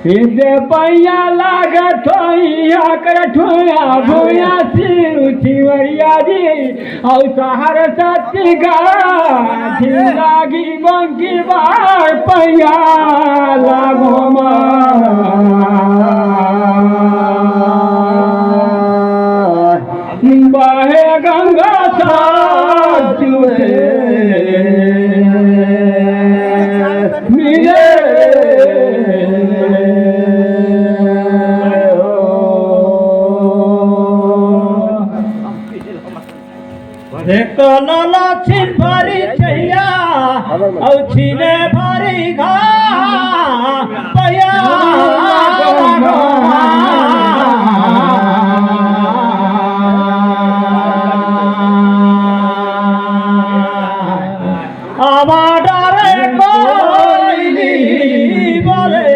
इसे पैया लागे ठोइया कर ठोया भोया सिवरिया जी और सहर सती गा लागी बंकी बार पैया लागो बहे गंगा साथ मिले देखो लाला छिन भारी छैया औ छिने भारी घा पया आवाडारे कोइली बोले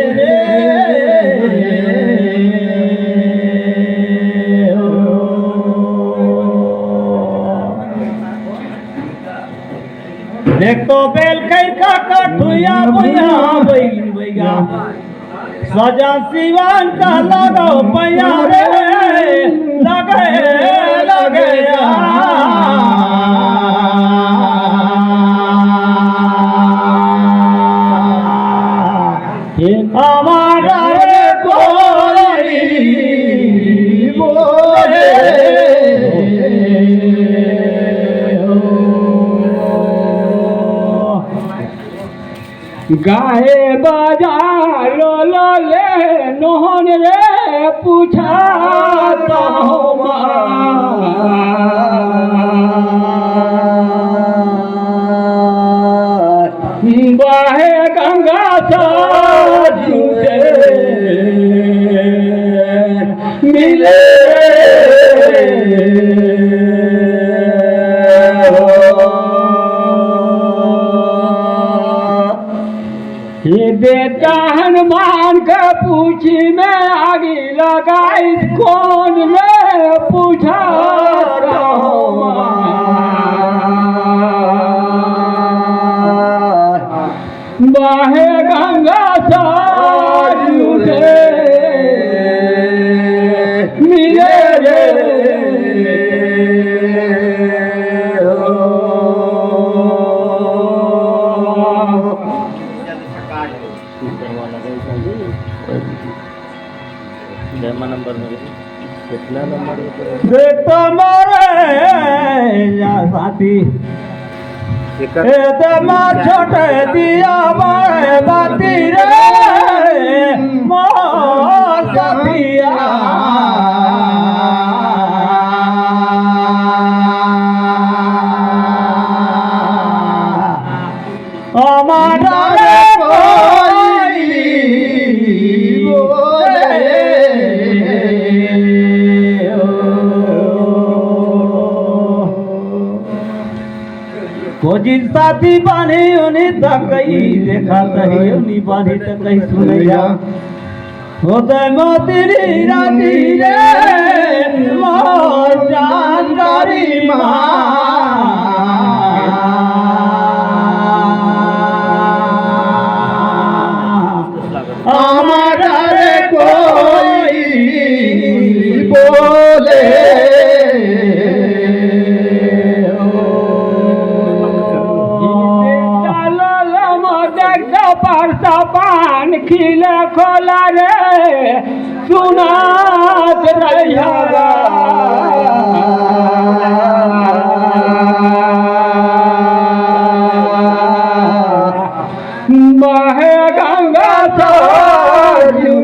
देखो बेल कई का कठुया बुया बैगिन बैगा सजा सिवान का लगाओ पैया रे लगे लगे हमारा रे कोई बोले गाए बाजार लो ले नोहन रे पूछा बाहे गंगा साधु मिले ये बेटा हनुमान का पूछी में आगे लगाई कौन में पूछा बाहे गंगा साधु मिले कितना नंबर बेटा मारे या साथी छोटे दिया बड़े बाती रे मोर सफिया हमारा रे कोई खोजी साथी बाने उन्हें तकई देखा तही उन्हीं बाने तकई सुनैया होते मोती राती रे मोर जानकारी हमारा रे कोई बोले परसा पान खिले खोला रे सुनात रहिया बहे गंगा साधु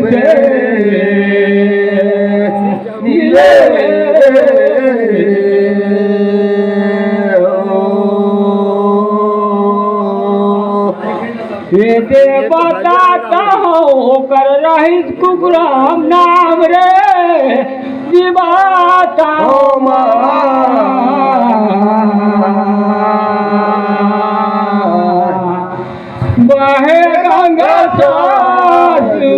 मिले ये बताता हूँ कर रही कुकुराम नाम रे जीवाता बहे गंगा साधु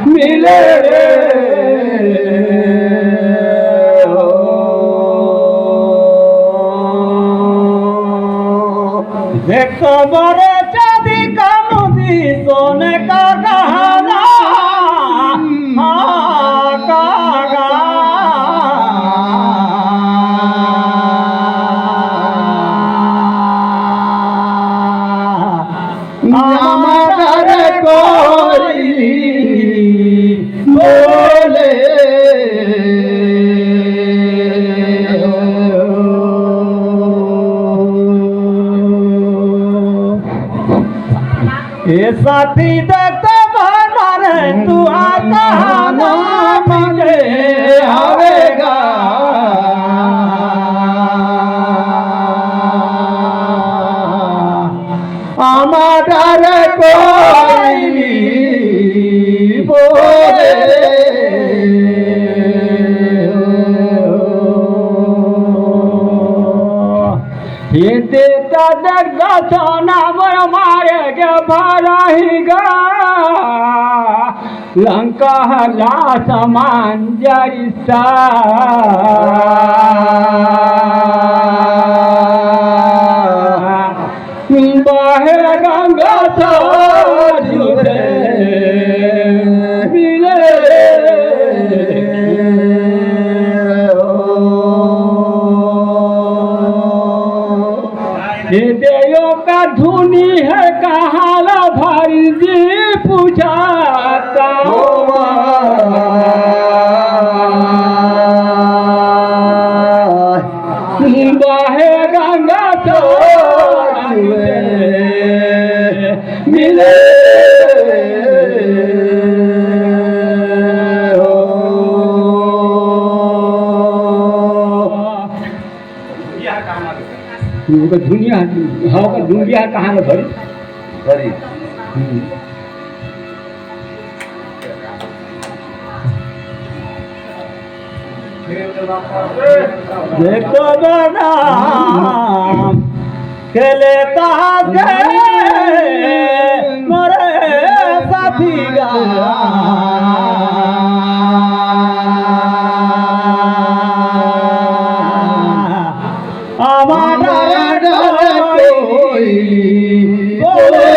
मिले रे देखो बड़े चाँदी का मुदी तो साथी देखते मारे तू आता ना मिले आवेगा हमारा कोई बोले ये देता दर्गा सोना बर मारे के भराहीगा लंका हला समान जरिसा बहे गंगा जुड़े मिले देयो का धुनी है कहाला भारी जी पूछाता बहे गंगा मिले दुनिया हाँ का दुनिया कहाँ है भरी भरी देखो बदाम खेले मोरे साथी गा हमारा कोई बोले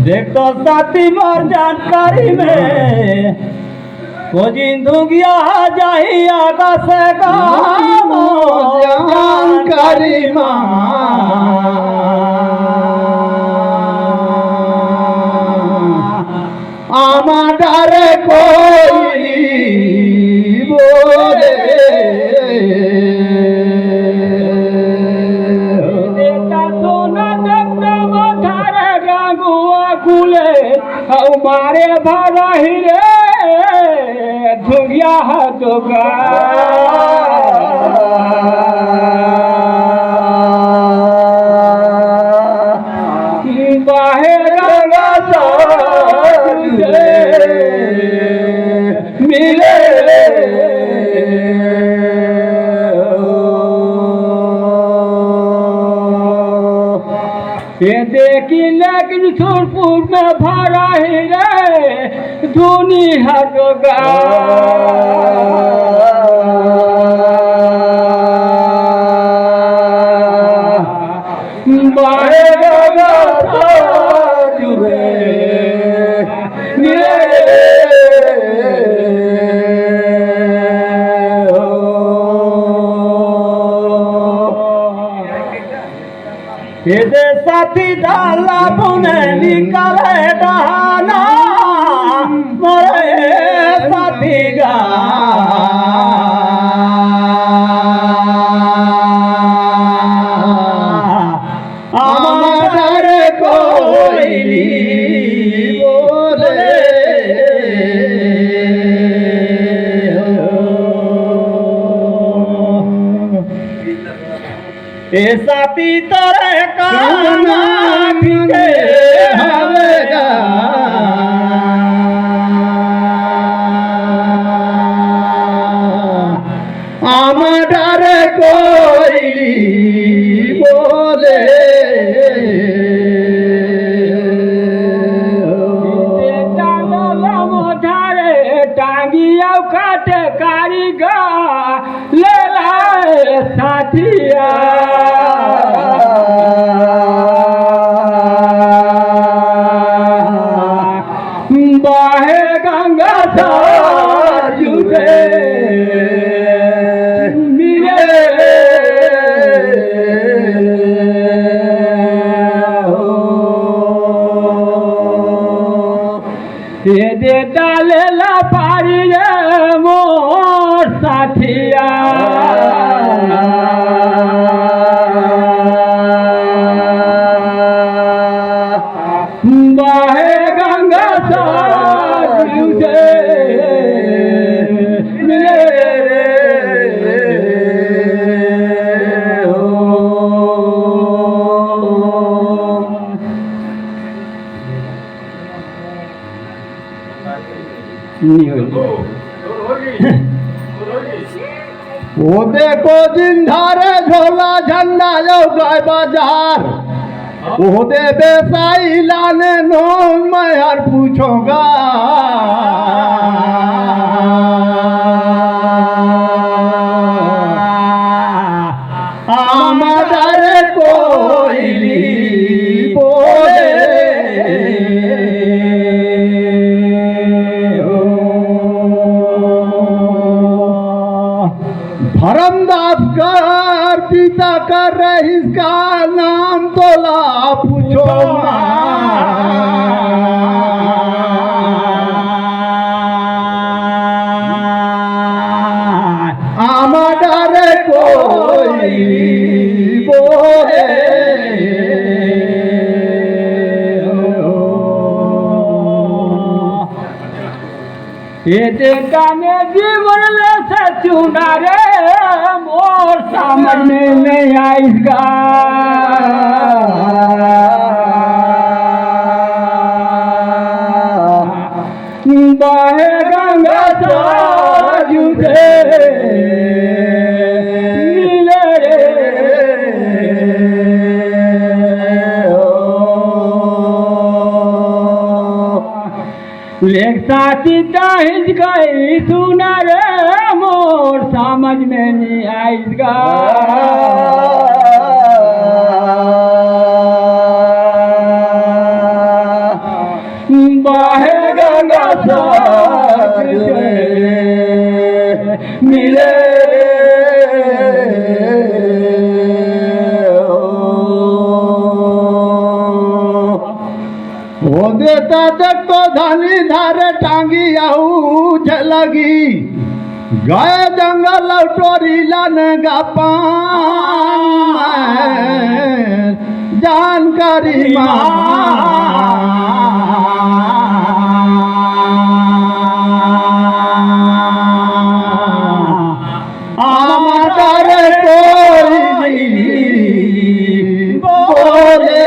देखो साथी मोर जानकारी में खोजिन दुगिया जाही आकाश का जानकारी हमारा कोई बोले हमारे भरा ही रे धुगिया दुगा मिले ये देखी लेकिन सुरपुर में भरा ही रे धुनी हटोगा ये साथी डाला बुने निकाले डाना मोरे साथी गा हमारे कोई बोले ए साथी तोरे काना के हवेगा हमारा कोई बोले टांगिया काट कारीगा ले लाए साथिया बाहे गंगा जुड़े मिले साजू से मिले वो देखो जिंधारे झोला झंडा जो गए बाजार वो दे बेसाई लाने नोन मैं यार पूछूंगा हमारे कोयली बोले धर्मदास कर पिता कर रही इसका नाम तोला पूछो हमारे कोई बोले ये देखा में जीवन ले सचुना रे मोर समझ में नहीं आएगा बाहे गंगा साजू से मिले लेख साथी दाहिज गई सुना रे मोर समझ में नहीं आएगा बाहे गंगा सागर मिले वो देता तक तो धानी धारे टांगी आऊ लगी गए जंगल टोरी लन गापान जानकारी हमारे कोई बोले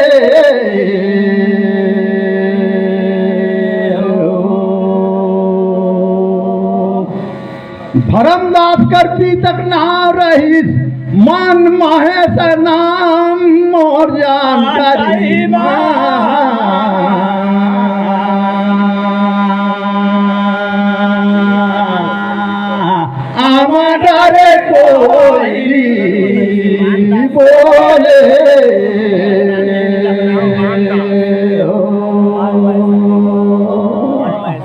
धर्मदास करती तक ना रही मन महेश नाम मोर जानकारी हमारे कोई बोले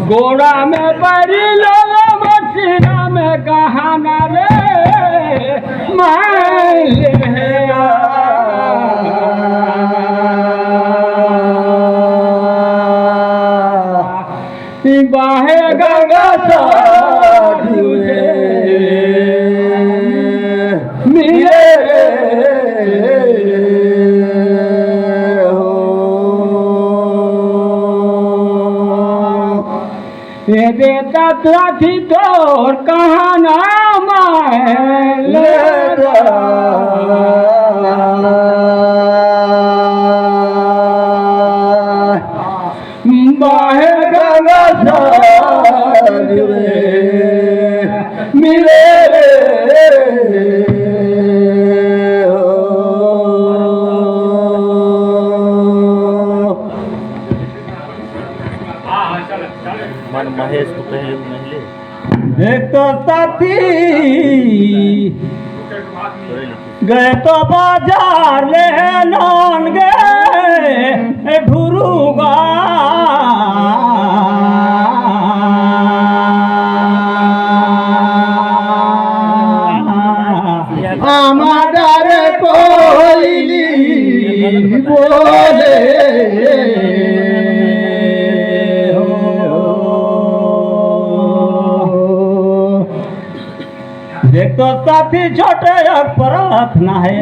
गोड़ा में बड़ी लोग मछरा में कहाना रे बाहे गंगा साधु से मिले ये देता थी तोर कहाना ले बाहे गंगा साधु मिले मन महेश को पहले नहीं एक तो साथी गए तो बाजार ले नॉन गए ढूरूगा हमारे कोई बोले देख तो साथी छोटे प्रार्थना है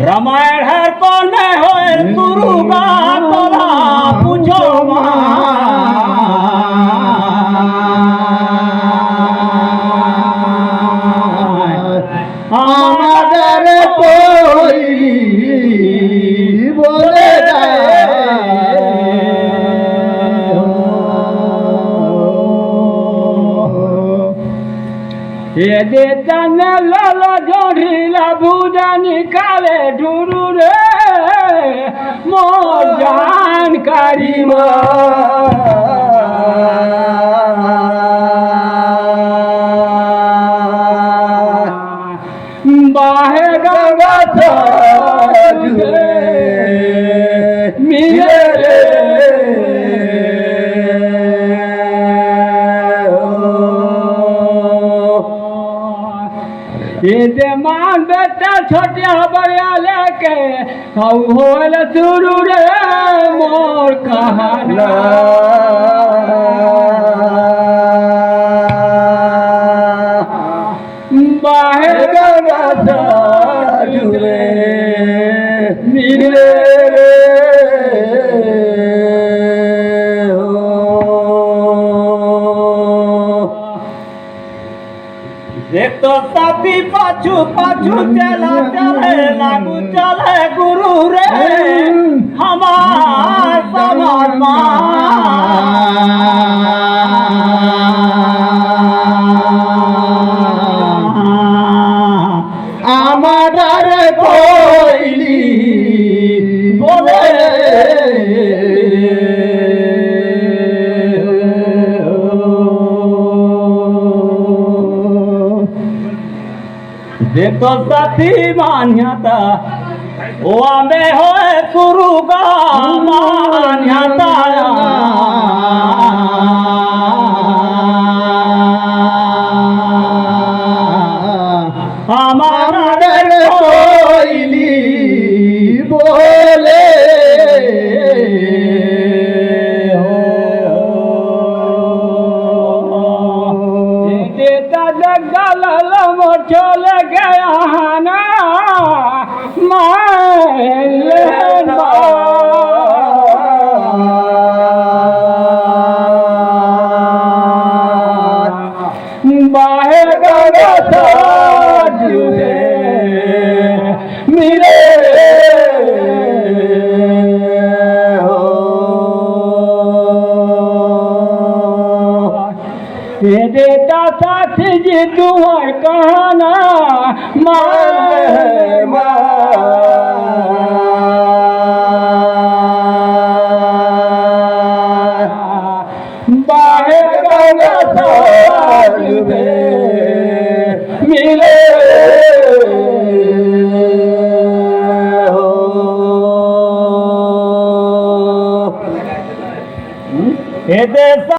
रामायण हर कौन होए गुरु का तोला पूछो আমাদের কই বলে ये देता न लाला जोड़ीला भूजा निकाले ढूरू रे मोर जानकारी बाहे गंगा मिले ये मान बेटा छोटिया बड़िया लेके होल शुरू रे मोर कहाना बाहे गंगा जुरे मिले देख तो साथी पाछू पाछू चला चले लागू चले गुरु रे हमार समाज আমার কইলি বলে देखो साथी मान्यता ओ में होए गुरु का मान्यता আমাদের কইলি বলে देता जगल मोर चले गया ना बाहे गंगा जुरे मिले ये देता साथी जी तुम्हार कहना बाहे गंगा जुरे मिले ये देता